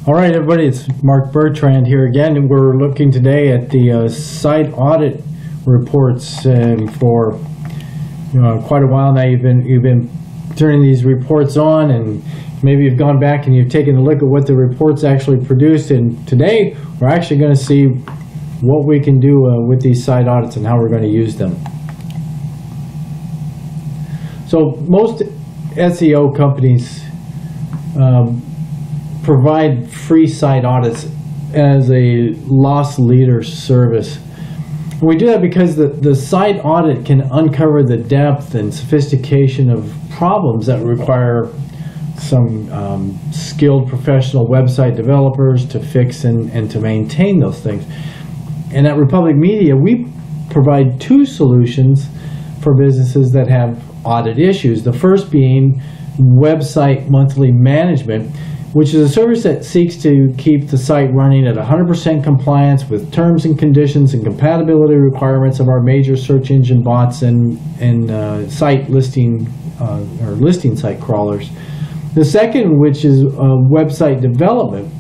All right, everybody, it's Mark Bertrand here again, and we're looking today at the site audit reports. For quite a while now, you've been turning these reports on, and maybe you've gone back and you've taken a look at what the reports actually produced. And today, we're actually going to see what we can do with these site audits and how we're going to use them. So most SEO companies provide free site audits as a loss leader service. And we do that because the site audit can uncover the depth and sophistication of problems that require some skilled professional website developers to fix and to maintain those things. And at Republic Media, we provide two solutions for businesses that have audit issues. The first being website monthly management, which is a service that seeks to keep the site running at 100% compliance with terms and conditions and compatibility requirements of our major search engine bots and site listing or listing site crawlers. The second, which is website development,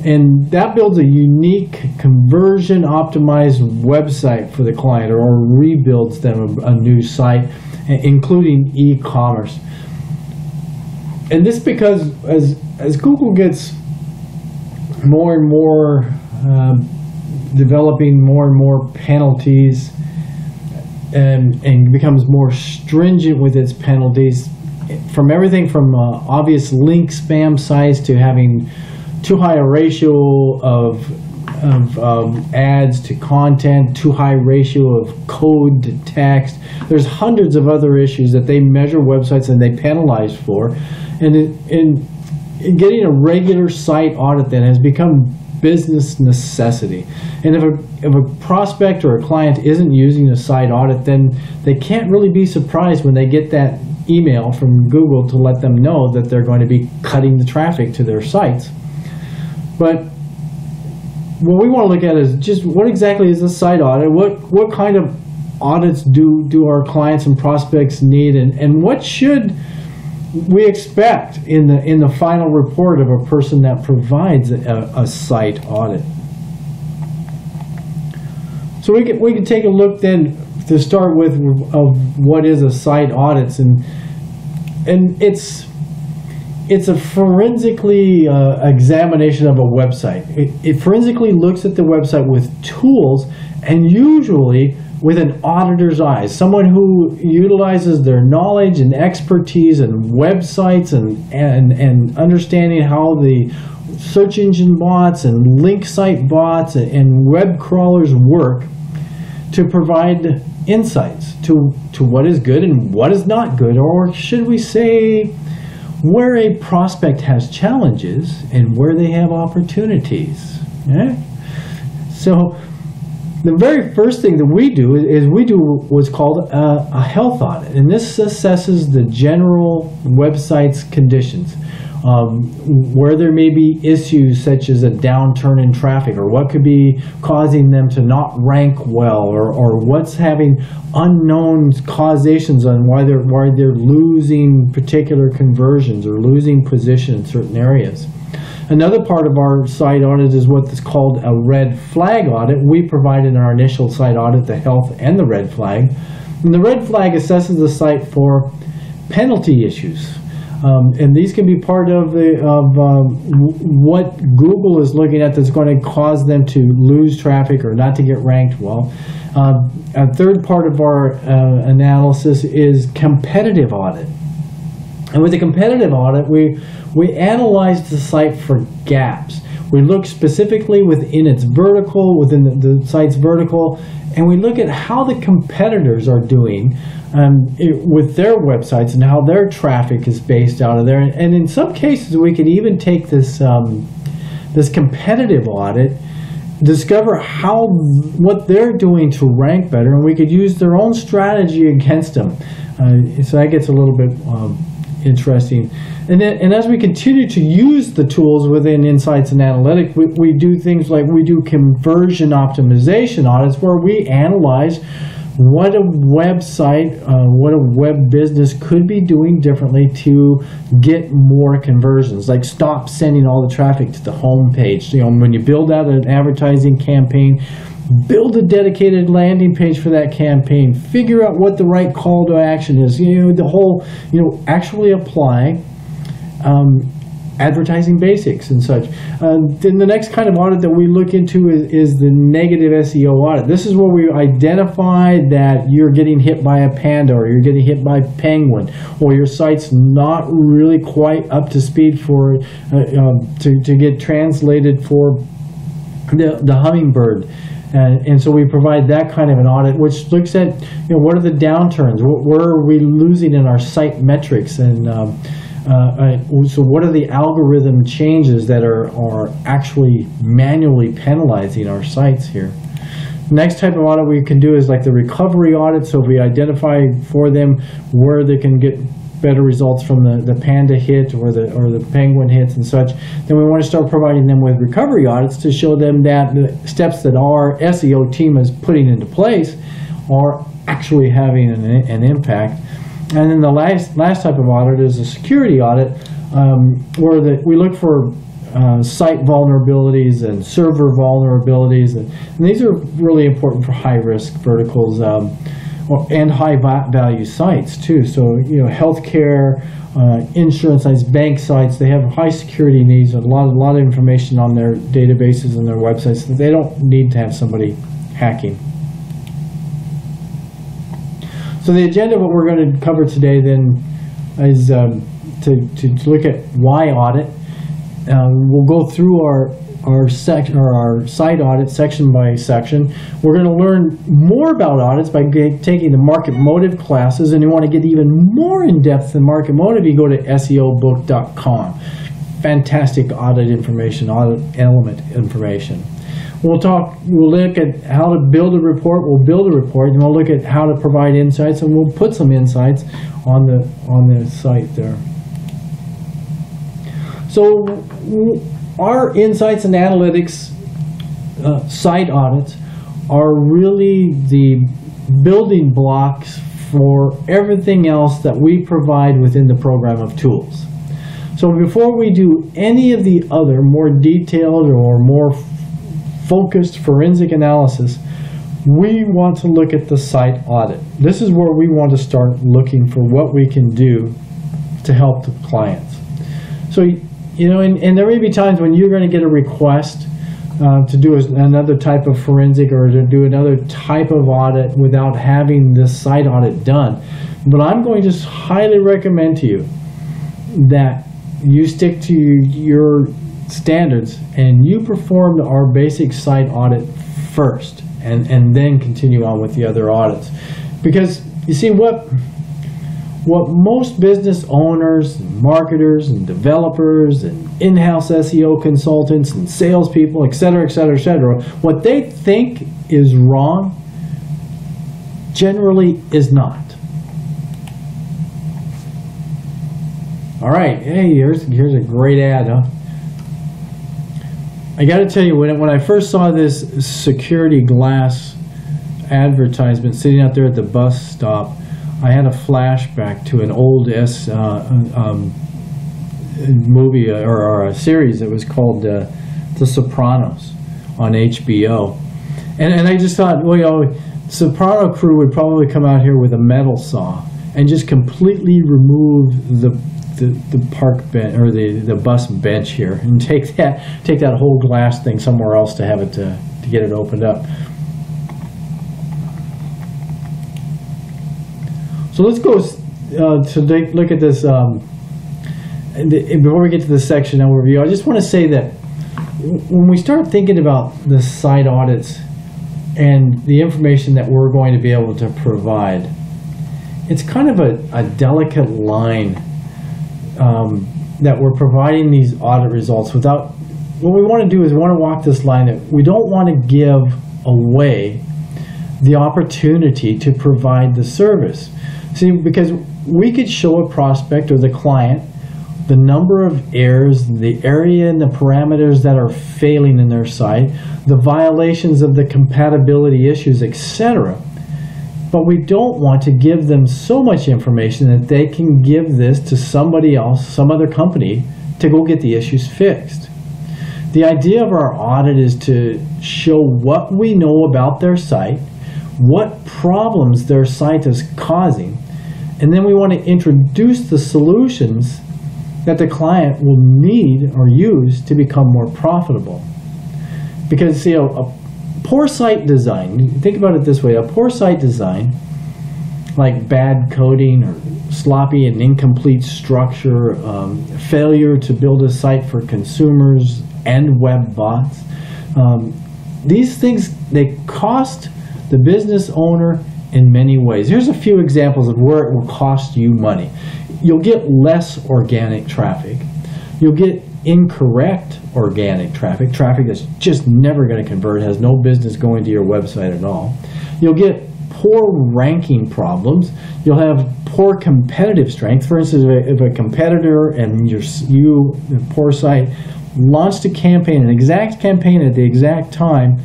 and that builds a unique conversion optimized website for the client, or rebuilds them a new site, including e-commerce. And this because as Google gets more and more developing more and more penalties and becomes more stringent with its penalties, from everything from obvious link spam sites to having too high a ratio of ads to content, too high ratio of code to text. There's hundreds of other issues that they measure websites and they penalize for. And in getting a regular site audit then has become business necessity. And if a prospect or a client isn't using a site audit, then they can't really be surprised when they get that email from Google to let them know that they're going to be cutting the traffic to their sites. But what we want to look at is just what exactly is a site audit? What kind of audits do our clients and prospects need, and what should we expect in the final report of a person that provides a site audit? So we can take a look then to start with of what is a site audit, and it's a forensically examination of a website. It forensically looks at the website with tools, and usually with an auditor's eyes, someone who utilizes their knowledge and expertise in websites and understanding how the search engine bots and link site bots and web crawlers work to provide insights to what is good and what is not good, or should we say where a prospect has challenges and where they have opportunities. Yeah? So the very first thing that we do is we do what's called a health audit, and this assesses the general website's conditions, where there may be issues such as a downturn in traffic, or what could be causing them to not rank well, or what's having unknown causations on why they're losing particular conversions or losing position in certain areas. Another part of our site audit is what's called a red flag audit. We provide in our initial site audit the health and the red flag. And the red flag assesses the site for penalty issues. And these can be part of what Google is looking at that's going to cause them to lose traffic or not to get ranked well. A third part of our analysis is competitive audit. And with the competitive audit, we analyze the site for gaps. We look specifically within its vertical, within the site's vertical, and we look at how the competitors are doing with their websites and how their traffic is based out of there. And in some cases, we can even take this this competitive audit, discover what they're doing to rank better, and we could use their own strategy against them. So that gets a little bit interesting. And as we continue to use the tools within Insights and Analytics, we do things like we do conversion optimization audits, where we analyze what a website, what a web business could be doing differently to get more conversions. Like stop sending all the traffic to the home page. When you build out an advertising campaign, build a dedicated landing page for that campaign. Figure out what the right call to action is. The whole, actually apply advertising basics and such. Then the next kind of audit that we look into is the negative SEO audit. This is where we identify that you're getting hit by a panda, or you're getting hit by penguin, or your site's not really quite up to speed for to get translated for the hummingbird. And so we provide that kind of an audit, which looks at what are the downturns, where are we losing in our site metrics, and so what are the algorithm changes that are actually manually penalizing our sites here. Next type of audit we can do is like the recovery audit. So if we identify for them where they can get better results from the panda hit or the penguin hits and such, then we want to start providing them with recovery audits to show them that the steps that our SEO team is putting into place are actually having an impact. And then the last type of audit is a security audit, where we look for site vulnerabilities and server vulnerabilities, and these are really important for high-risk verticals and high-value sites too. So healthcare, insurance sites, bank sites, they have high security needs, and a lot of information on their databases and their websites that they don't need to have somebody hacking. So the agenda of what we're going to cover today then is to look at why audit. We'll go through our site audit section by section. We're going to learn more about audits by taking the market motive classes, and you want to get even more in depth than market motive, you go to SEObook.com. Fantastic audit information, audit element information. We'll look at how to build a report. We'll build a report, and we'll look at how to provide insights, and we'll put some insights on the site there. So our insights and analytics site audits are really the building blocks for everything else that we provide within the program of tools. So before we do any of the other more detailed or more focused forensic analysis, we want to look at the site audit. This is where we want to start looking for what we can do to help the clients. So, and there may be times when you're going to get a request to do another type of forensic or to do another type of audit without having this site audit done. But I'm going to highly recommend to you that you stick to your standards and you perform our basic site audit first, and then continue on with the other audits. Because you see, what most business owners and marketers and developers and in-house SEO consultants and salespeople, etc., what they think is wrong generally is not. All right, hey, here's a great ad, huh? I got to tell you, when I first saw this security glass advertisement sitting out there at the bus stop, I had a flashback to an old movie or a series that was called The Sopranos on HBO. And I just thought, well, Soprano crew would probably come out here with a metal saw and just completely remove the park bench or the bus bench here, and take that whole glass thing somewhere else to have it to get it opened up. So let's go to look at this. And before we get to the section overview, I just want to say that when we start thinking about the site audits and the information that we're going to be able to provide, it's kind of a delicate line. That we're providing these audit results without, what we want to do is we want to walk this line that we don't want to give away the opportunity to provide the service. See, because we could show a prospect or the client the number of errors, the area and the parameters that are failing in their site, the violations of the compatibility issues, etc. but we don't want to give them so much information that they can give this to somebody else, some other company, to go get the issues fixed. The idea of our audit is to show what we know about their site, what problems their site is causing, and then we want to introduce the solutions that the client will need or use to become more profitable. Because, you know, a poor site design, think about it this way, a poor site design, like bad coding or sloppy and incomplete structure, failure to build a site for consumers and web bots, these things, they cost the business owner in many ways. Here's a few examples of where it will cost you money. You'll get less organic traffic. You'll get incorrect organic traffic that's just never going to convert, has no business going to your website at all. You'll get poor ranking problems. You'll have poor competitive strength. For instance, if a competitor and the poor site, launched a campaign, an exact campaign at the exact time,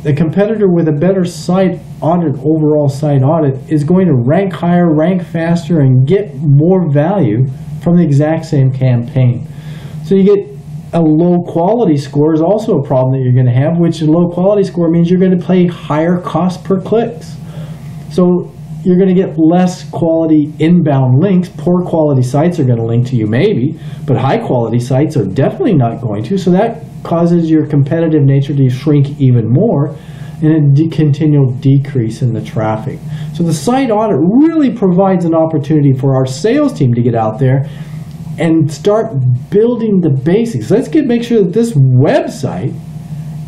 the competitor with a better site audit, overall site audit, is going to rank higher, rank faster, and get more value from the exact same campaign. So you get a low quality score is also a problem that you're going to have, which a low quality score means you're going to pay higher cost per clicks. So you're going to get less quality inbound links. Poor quality sites are going to link to you maybe, but high quality sites are definitely not going to. So that causes your competitive nature to shrink even more, and a continual decrease in the traffic. So the site audit really provides an opportunity for our sales team to get out there and start building the basics. Let's make sure that this website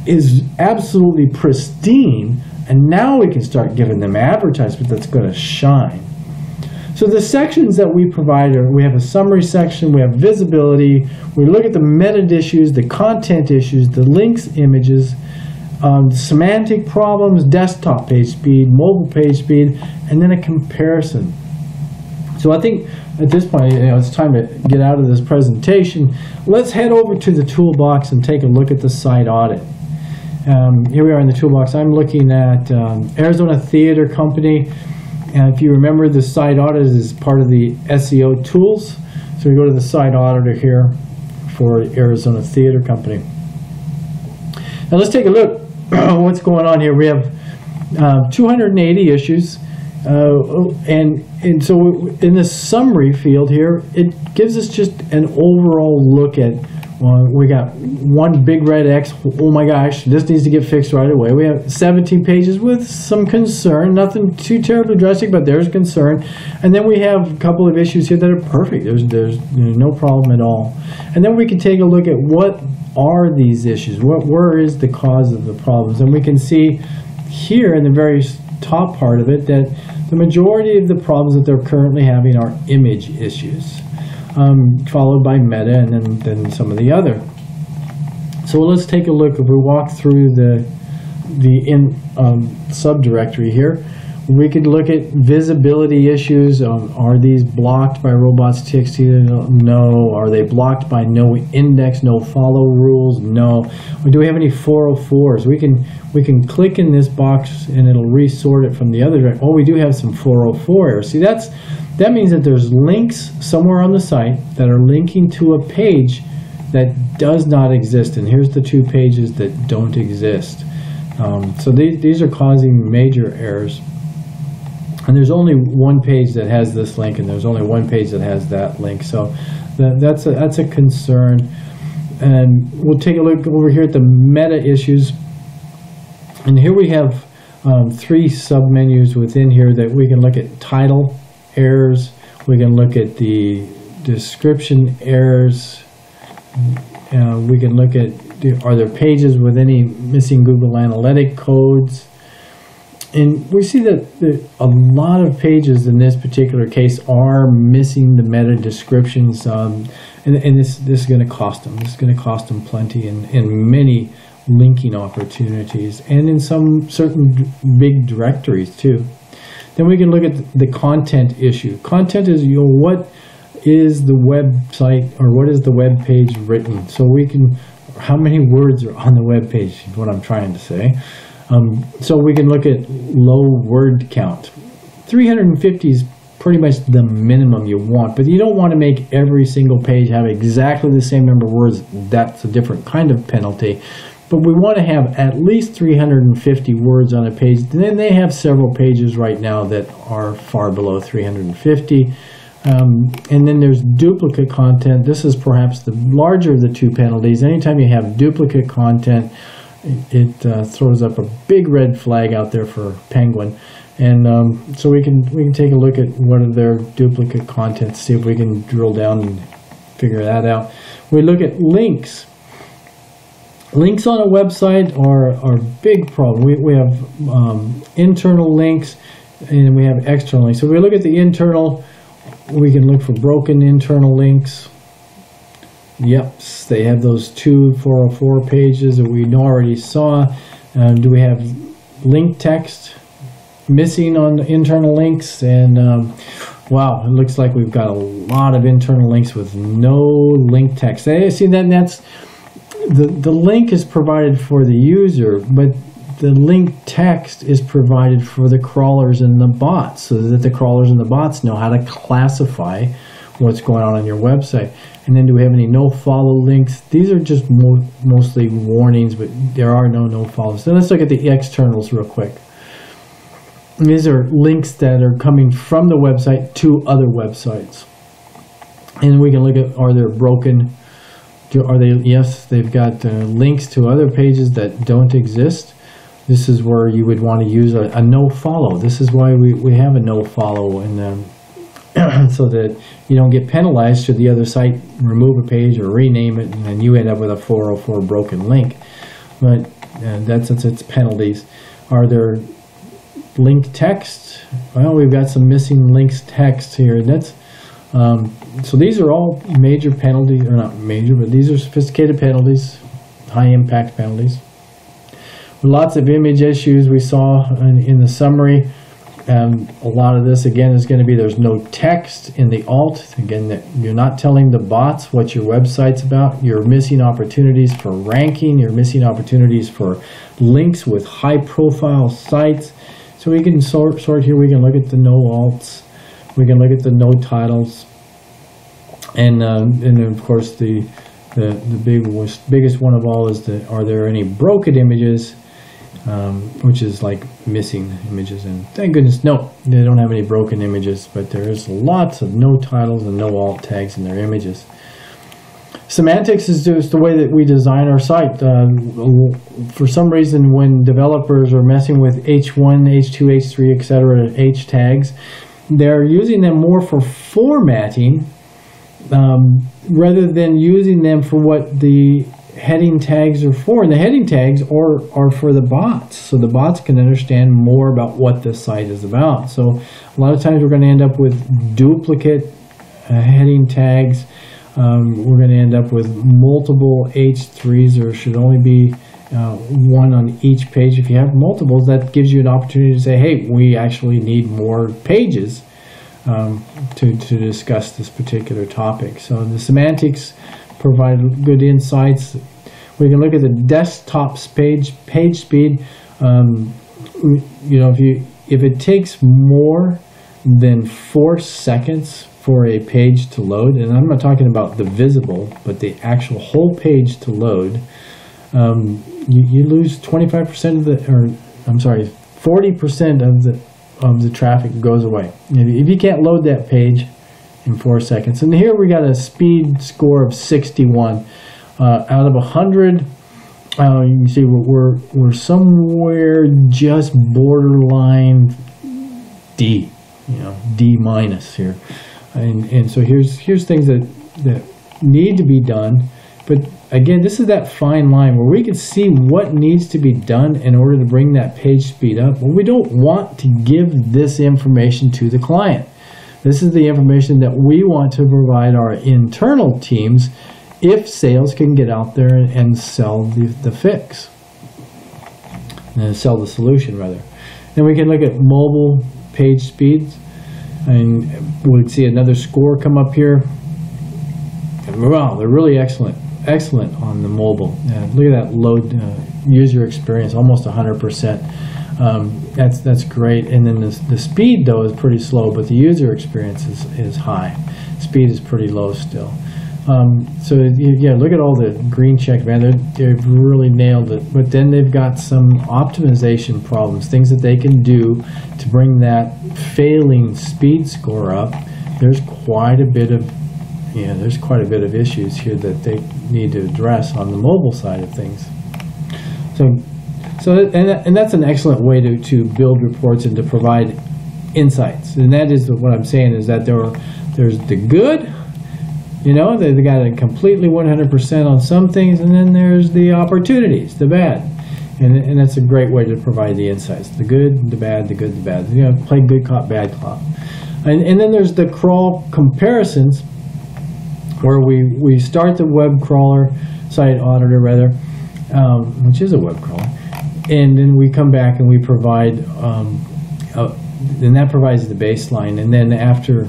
is absolutely pristine, and now we can start giving them advertisement that's going to shine. So the sections that we provide are, we have a summary section, we have visibility, we look at the meta issues, the content issues, the links, images, semantic problems, desktop page speed, mobile page speed, and then a comparison. So I think at this point, it's time to get out of this presentation. Let's head over to the toolbox and take a look at the site audit. Here we are in the toolbox. I'm looking at Arizona Theater Company. And if you remember, the site audit is part of the SEO tools. So we go to the site auditor here for Arizona Theater Company. Now let's take a look at what's going on here. We have 280 issues. And so in the summary field here, it gives us just an overall look at, we got one big red X, oh my gosh, this needs to get fixed right away. We have 17 pages with some concern, nothing too terribly drastic, but there's concern. And then we have a couple of issues here that are perfect. There's no problem at all. And then we can take a look at what are these issues, where is the cause of the problems. And we can see here in the very top part of it that the majority of the problems that they're currently having are image issues, followed by meta, and then some of the other. So let's take a look. If we walk through the subdirectory here, we could look at visibility issues. Are these blocked by robots.txt? No. Are they blocked by no index, no follow rules? No. Or do we have any 404s? We can click in this box and it'll resort it from the other direction. Oh, we do have some 404 errors. See, that means that there's links somewhere on the site that are linking to a page that does not exist. And here's the two pages that don't exist. So these are causing major errors. And there's only one page that has this link, and there's only one page that has that link. So that's a concern. And we'll take a look over here at the meta issues. And here we have 3 submenus within here that we can look at: title errors, we can look at the description errors, we can look at, are there pages with any missing Google Analytic codes. And we see that a lot of pages in this particular case are missing the meta descriptions, and this is going to cost them. This is going to cost them plenty in many linking opportunities, and in some certain big directories too. Then we can look at the content issue. Content is, what is the website, or what is the web page written? So we can, how many words are on the web page is what I'm trying to say. So we can look at low word count. 350 is pretty much the minimum you want, but you don't want to make every single page have exactly the same number of words. That's a different kind of penalty. But we want to have at least 350 words on a page. And then they have several pages right now that are far below 350. And then there's duplicate content. This is perhaps the larger of the two penalties. Anytime you have duplicate content, it throws up a big red flag out there for Penguin. And so we can take a look at what are their duplicate content, see if we can drill down and figure that out. We look at links. Links on a website are a big problem. We have internal links and we have external links. So we look at the internal, we can look for broken internal links. Yep, they have those two 404 pages that we already saw. Do we have link text missing on internal links? And wow, it looks like we've got a lot of internal links with no link text. See, that's the link is provided for the user, but the link text is provided for the crawlers and the bots, so that the crawlers and the bots know how to classify what's going on your website. And then do we have any no-follow links? These are just mostly warnings, but there are no follows. So let's look at the externals real quick. These are links that are coming from the website to other websites. And we can look at, are there broken, are they, yes, they've got links to other pages that don't exist. This is where you would want to use a no-follow. This is why we have a no-follow in them. So that you don't get penalized should the other site remove a page or rename it, and then you end up with a 404 broken link. But that's its penalties. Are there link text? Well, we've got some missing links text here. That's so these are all major penalties, or not major, but these are sophisticated penalties, high impact penalties. Lots of image issues we saw in the summary. A lot of this, again, is going to be there's no text in the alt. Again, that you're not telling the bots what your website's about. You're missing opportunities for ranking. You're missing opportunities for links with high-profile sites. So we can sort here. We can look at the no alts. We can look at the no titles. And then, of course, the biggest one of all is are there any broken images? Which is like missing images, and thank goodness, no, they don't have any broken images, but there is lots of no titles and no alt tags in their images. Semantics is just the way that we design our site. For some reason, when developers are messing with H1, H2, H3, etc., H tags, they're using them more for formatting rather than using them for what the heading tags are for. And the heading tags are for the bots, so the bots can understand more about what the site is about. So a lot of times we're going to end up with duplicate heading tags. We're going to end up with multiple H3s. There should only be one on each page. If you have multiples, that gives you an opportunity to say, hey, we actually need more pages to discuss this particular topic. So the semantics provide good insights. We can look at the desktop page speed. You know, if it takes more than 4 seconds for a page to load, and I'm not talking about the visible, but the actual whole page to load, you lose 25% of the, or I'm sorry, 40% of the traffic goes away. If you can't load that page in 4 seconds. And here we got a speed score of 61 out of 100. You can see we're somewhere just borderline D, D minus here. And so here's things that need to be done. But again, this is that fine line where we can see what needs to be done in order to bring that page speed up. Well, we don't want to give this information to the client. This is the information that we want to provide our internal teams if sales can get out there and sell the fix. And sell the solution, rather. Then we can look at mobile page speeds. And we'll see another score come up here. And wow, they're really excellent. excellent on the mobile. Look at that load user experience, almost 100%. That's great. And then the speed though is pretty slow, but the user experience is high. Speed is pretty low still. So yeah, look at all the green check, man. They've really nailed it. But then they've got some optimization problems, things that they can do to bring that failing speed score up. There's quite a bit of issues here that they need to address on the mobile side of things. And that's an excellent way to build reports and to provide insights. And that is what I'm saying is that there's the good. You know, they got it completely 100% on some things, and then there's the opportunities, the bad. And that's a great way to provide the insights. The good, the bad, the good, the bad. You know, play good cop, bad cop. And then there's the crawl comparisons, where we start the web crawler, site auditor rather, which is a web crawler, and then we come back and we provide, and that provides the baseline. And then after,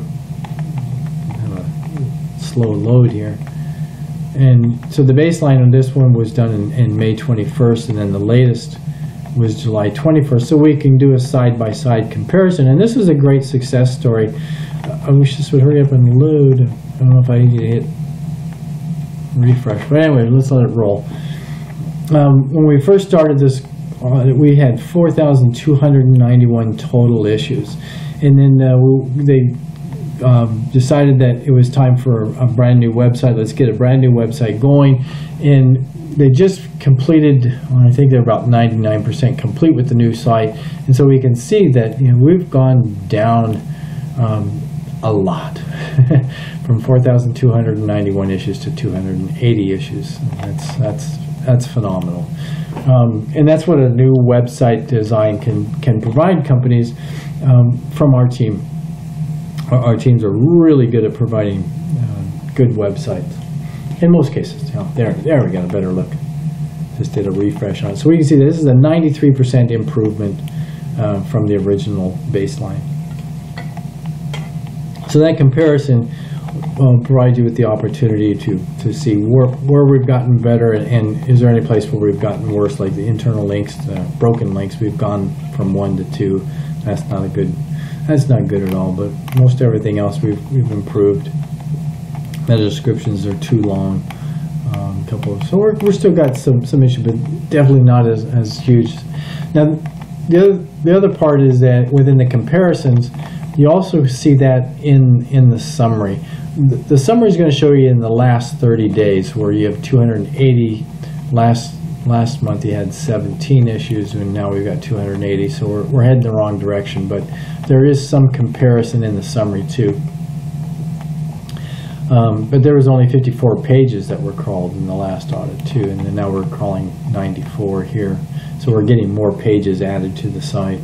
slow load here, and so the baseline on this one was done in May 21st, and then the latest was July 21st, so we can do a side-by-side comparison. And this is a great success story. I wish this would hurry up and load. I don't know if I need to hit refresh, but anyway, let's let it roll. When we first started this audit, we had 4,291 total issues, and then they decided that it was time for a brand new website. Let's get a brand new website going. And they just completed, I think they're about 99% complete with the new site. And so we can see that, you know, we've gone down a lot from 4,291 issues to 280 issues. That's phenomenal. And that's what a new website design can provide companies from our team. Our teams are really good at providing good websites in most cases. You know, there we got a better look. Just did a refresh on it. So we can see this is a 93% improvement from the original baseline. So that comparison provides you with the opportunity to see where we've gotten better, and is there any place where we've gotten worse, like the internal links, the broken links. We've gone from 1 to 2. That's not good at all, but most everything else we've improved. Meta descriptions are too long. So we're still got some issue, but definitely not as huge. Now the other part is that within the comparisons, you also see that in the summary. The summary is going to show you in the last 30 days, where you have 280. Last month you had 17 issues, and now we've got 280. So we're heading the wrong direction, but there is some comparison in the summary too. But there was only 54 pages that were crawled in the last audit too, and then now we're crawling 94 here. So we're getting more pages added to the site.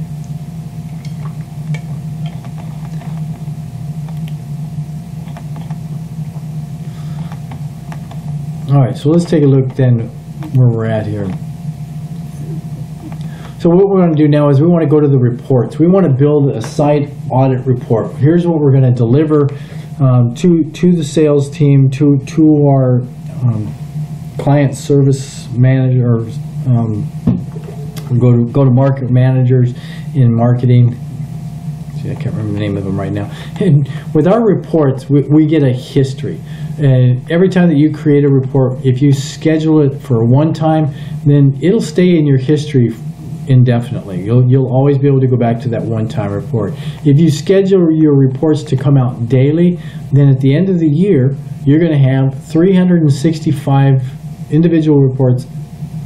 All right, so let's take a look then where we're at here. So what we're going to do now is we want to go to the reports. We want to build a site audit report. Here's what we're going to deliver to the sales team, to our client service managers, go to market managers in marketing. See, I can't remember the name of them right now. And with our reports, we get a history. And every time that you create a report, if you schedule it for one time, then it'll stay in your history indefinitely. You'll always be able to go back to that one-time report. If you schedule your reports to come out daily, then at the end of the year, you're going to have 365 individual reports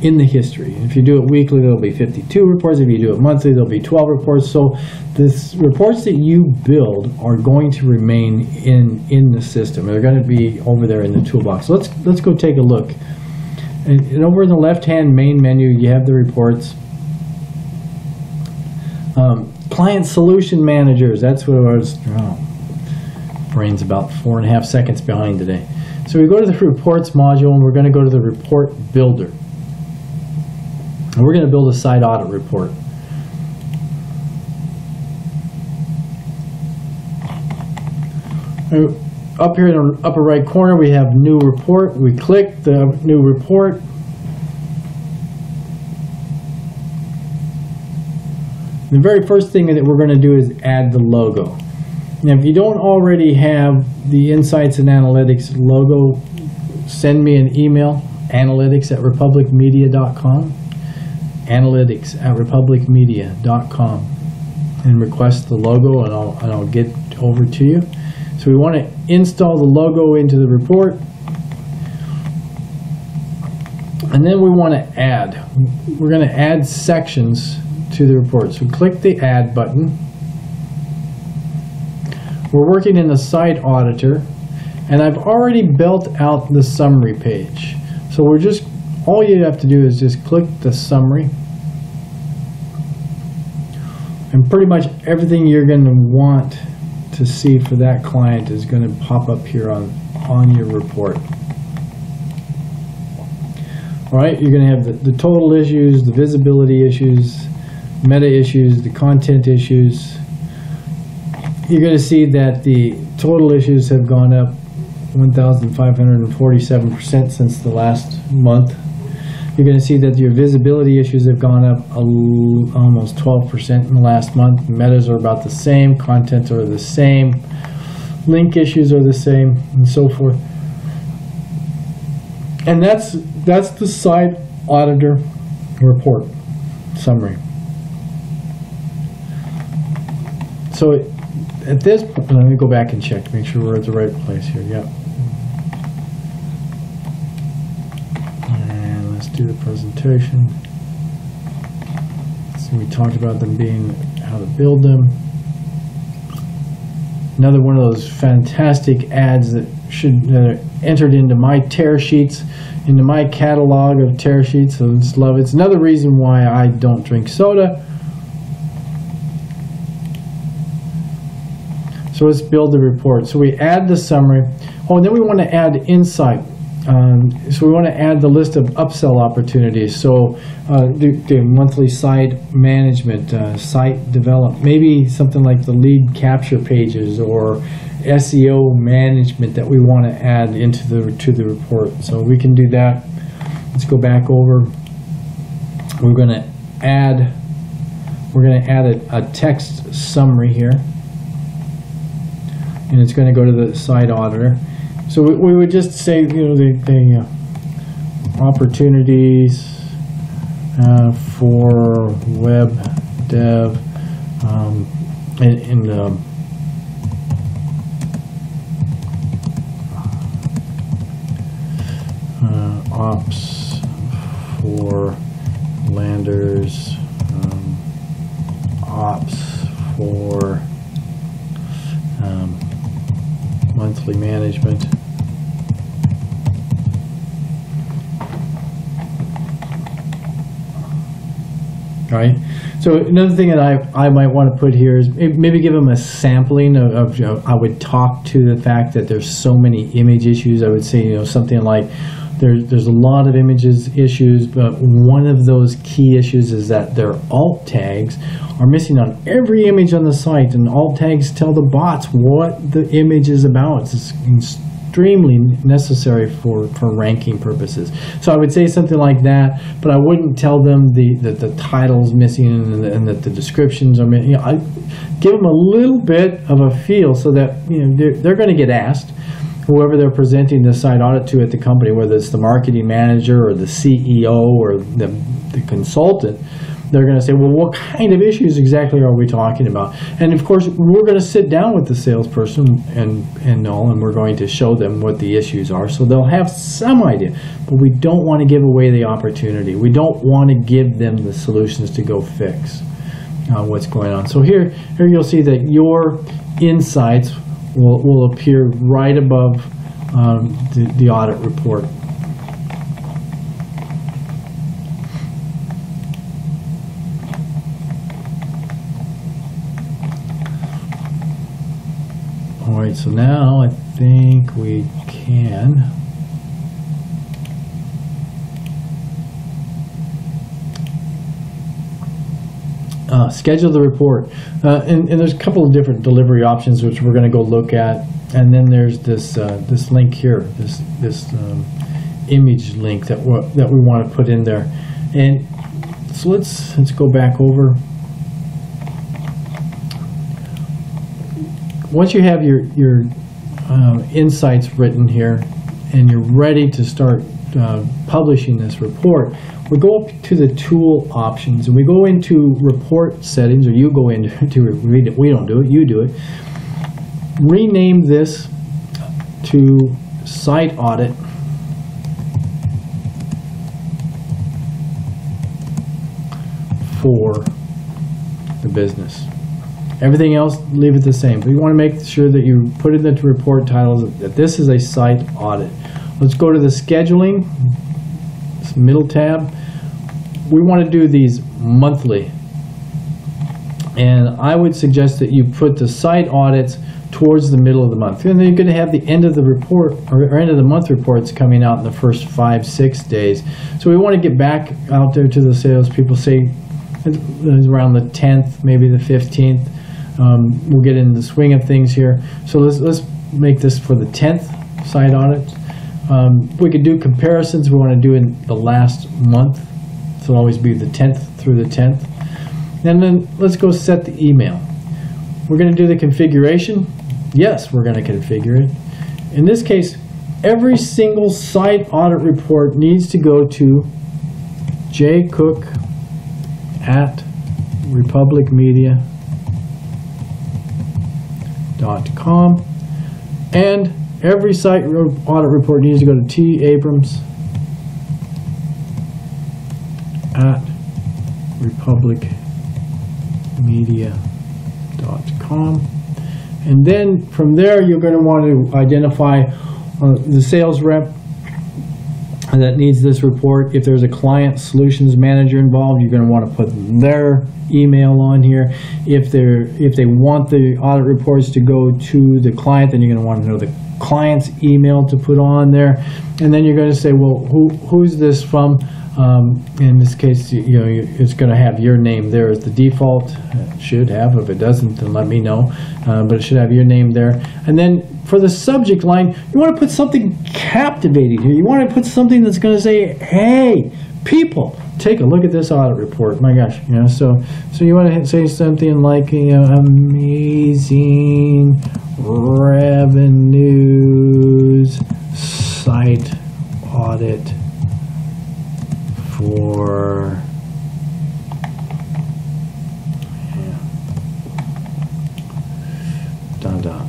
in the history. If you do it weekly, there'll be 52 reports. If you do it monthly, there'll be 12 reports. So the reports that you build are going to remain in the system. They're going to be over there in the toolbox. So let's go take a look. And over in the left-hand main menu, you have the reports. Client Solution Managers, that's what I was, brain's about 4.5 seconds behind today. So we go to the Reports module, and we're going to go to the Report Builder. And we're going to build a site audit report. up here in the upper right corner, we have new report. We click the new report. The very first thing that we're going to do is add the logo. Now, if you don't already have the Insights and Analytics logo, send me an email, analytics@republicmedia.com, analytics@republicmedia.com, and request the logo, and I'll get over to you. So we want to install the logo into the report, and then we want to add. We're going to add sections to the report. So click the Add button. We're working in the Site Auditor, and I've already built out the summary page. So all you have to do is just click the summary, and pretty much everything you're going to want to see for that client is going to pop up here on your report. All right, you're going to have the total issues, the visibility issues, meta issues, the content issues. You're going to see that the total issues have gone up 1,547% since the last month. You're going to see that your visibility issues have gone up almost 12% in the last month. Metas are about the same, contents are the same, link issues are the same, and so forth. And that's the Site Auditor report summary. So at this point, let me go back and check to make sure we're at the right place here. Yep. And let's do the presentation. So we talked about them being how to build them. Another one of those fantastic ads that are entered into my tear sheets, into my catalog of tear sheets. So just love it. It's another reason why I don't drink soda. So let's build the report. So we add the summary. Oh, and then we want to add insight. So we want to add the list of upsell opportunities. So the monthly site management, site development, maybe something like the lead capture pages or SEO management that we want to add into to the report. So we can do that. Let's go back over. We're going to add a text summary here. And it's going to go to the Site Auditor. So we would just say, the opportunities for web dev ops for landers, ops for monthly management. Right. So another thing that I might want to put here is maybe give them a sampling of I would talk to the fact that there's so many image issues. I would say something like there's a lot of images issues, but one of those key issues is that their alt tags are missing on every image on the site, and alt tags tell the bots what the image is about. It's extremely necessary for ranking purposes. So I would say something like that, but I wouldn't tell them that the title's missing and that the descriptions are missing. I give them a little bit of a feel so that they're going to get asked. Whoever they're presenting the site audit to at the company, whether it's the marketing manager or the CEO or the consultant, they're going to say, well, what kind of issues exactly are we talking about? And of course, we're going to sit down with the salesperson and we're going to show them what the issues are. So they'll have some idea, but we don't want to give away the opportunity. We don't want to give them the solutions to go fix what's going on. So here you'll see that your insights will appear right above the audit report. All right, so now I think we can schedule the report, and there's a couple of different delivery options which we're going to go look at, and then there's this this link here, this image link that we want to put in there. And so let's go back over. Once you have your insights written here and you're ready to start publishing this report, we go up to the tool options and we go into report settings, or you go into it. We don't do it, you do it. Rename this to site audit for the business. Everything else, leave it the same. But you want to make sure that you put in the report titles that this is a site audit. Let's go to the scheduling, this middle tab. We want to do these monthly. And I would suggest that you put the site audits towards the middle of the month. And then you're going to have the end of the report, or end of the month reports coming out in the first 5-6 days. So we want to get back out there to the salespeople, say it's around the 10th, maybe the 15th. We'll get in the swing of things here. So let's make this for the 10th site audit. We could do comparisons. We want to do in the last month. So it'll always be the 10th through the 10th. And then let's go set the email. We're going to do the configuration. Yes, we're going to configure it. In this case, every single site audit report needs to go to jcook@republicmedia.com, and every site audit report needs to go to tabrams@republicmedia.com. And then from there, you're going to want to identify the sales rep that needs this report. If there's a client solutions manager involved, you're going to want to put their email on here. If they want the audit reports to go to the client, then you're going to want to know the client's email to put on there. And then you're going to say, well, who's this from? In this case, it's going to have your name there as the default. It should have. If it doesn't, then let me know. But it should have your name there. And then for the subject line, you want to put something captivating here. You want to put something that's going to say, hey, people, take a look at this audit report. My gosh, so you want to say something like, amazing revenues site audit for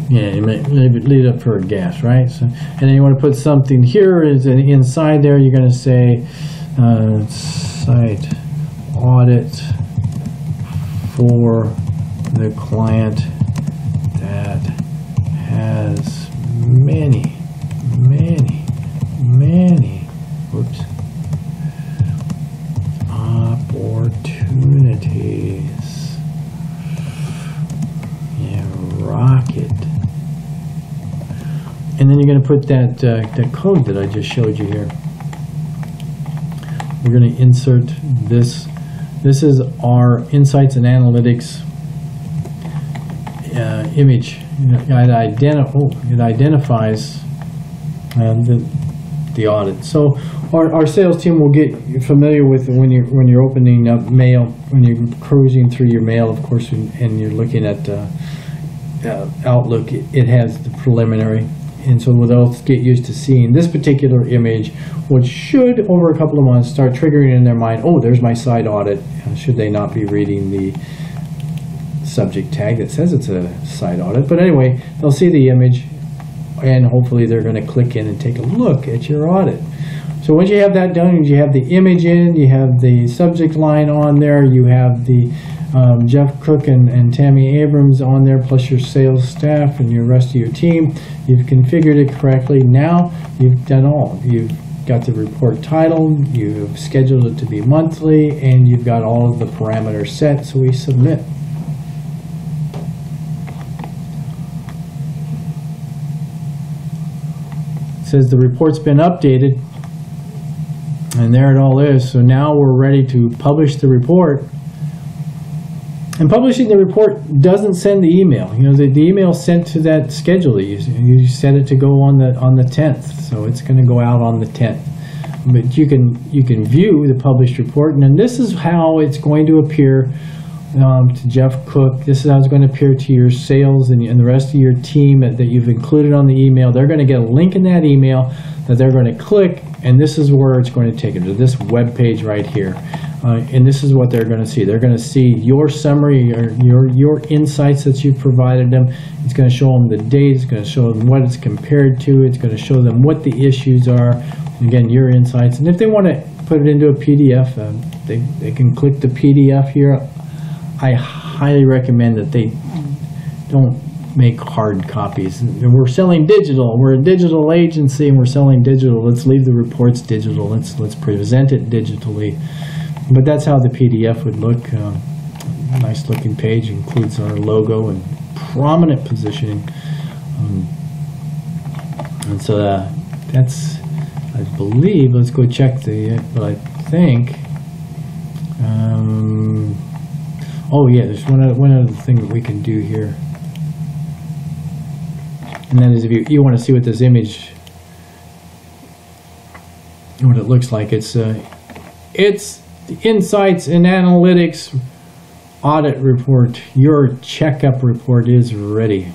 you may leave it up for a guess, right? So, and then you want to put something here is inside there. You're going to say site audit for the client that has many opportunities. Yeah, rocket. And then you're going to put that code that I just showed you here. We're going to insert this. This is our Insights and Analytics image. It identifies the audit. So our sales team will get familiar with when you're opening up mail, when you're cruising through your mail, of course, and you're looking at Outlook. It has the preliminary. And so they'll get used to seeing this particular image, which should, over a couple of months, start triggering in their mind, oh, there's my site audit, should they not be reading the subject tag that says it's a site audit. But anyway, they'll see the image, and hopefully they're going to click in and take a look at your audit. So once you have that done, you have the image in, you have the subject line on there, you have the Jeff Cook and Tammy Abrams on there, plus your sales staff and your rest of your team. You've configured it correctly. Now you've done all. You've got the report title, you've scheduled it to be monthly, and you've got all of the parameters set, so we submit. It says the report's been updated, and there it all is. So now we're ready to publish the report. And publishing the report doesn't send the email. You know, the email sent to that schedule. You set it to go on the 10th, so it's going to go out on the 10th. But you can view the published report, and then this is how it's going to appear to Jeff Cook. This is how it's going to appear to your sales and the rest of your team that you've included on the email. They're going to get a link in that email that they're going to click, and this is where it's going to take them to this web page right here. And this is what they're going to see. They're going to see your summary, your insights that you've provided them. It's going to show them the date. It's going to show them what it's compared to. It's going to show them what the issues are. Again, your insights. And if they want to put it into a PDF, they can click the PDF here. I highly recommend that they don't make hard copies. And we're selling digital. We're a digital agency, and we're selling digital. Let's leave the reports digital. Let's present it digitally. But that's how the PDF would look. Nice looking page, includes our logo and prominent positioning. And so that's, I believe, let's go check but I think, oh yeah, there's one other thing that we can do here. And that is, if you want to see what this image, what it looks like, it's the Insights and Analytics Audit Report. Your checkup report is ready.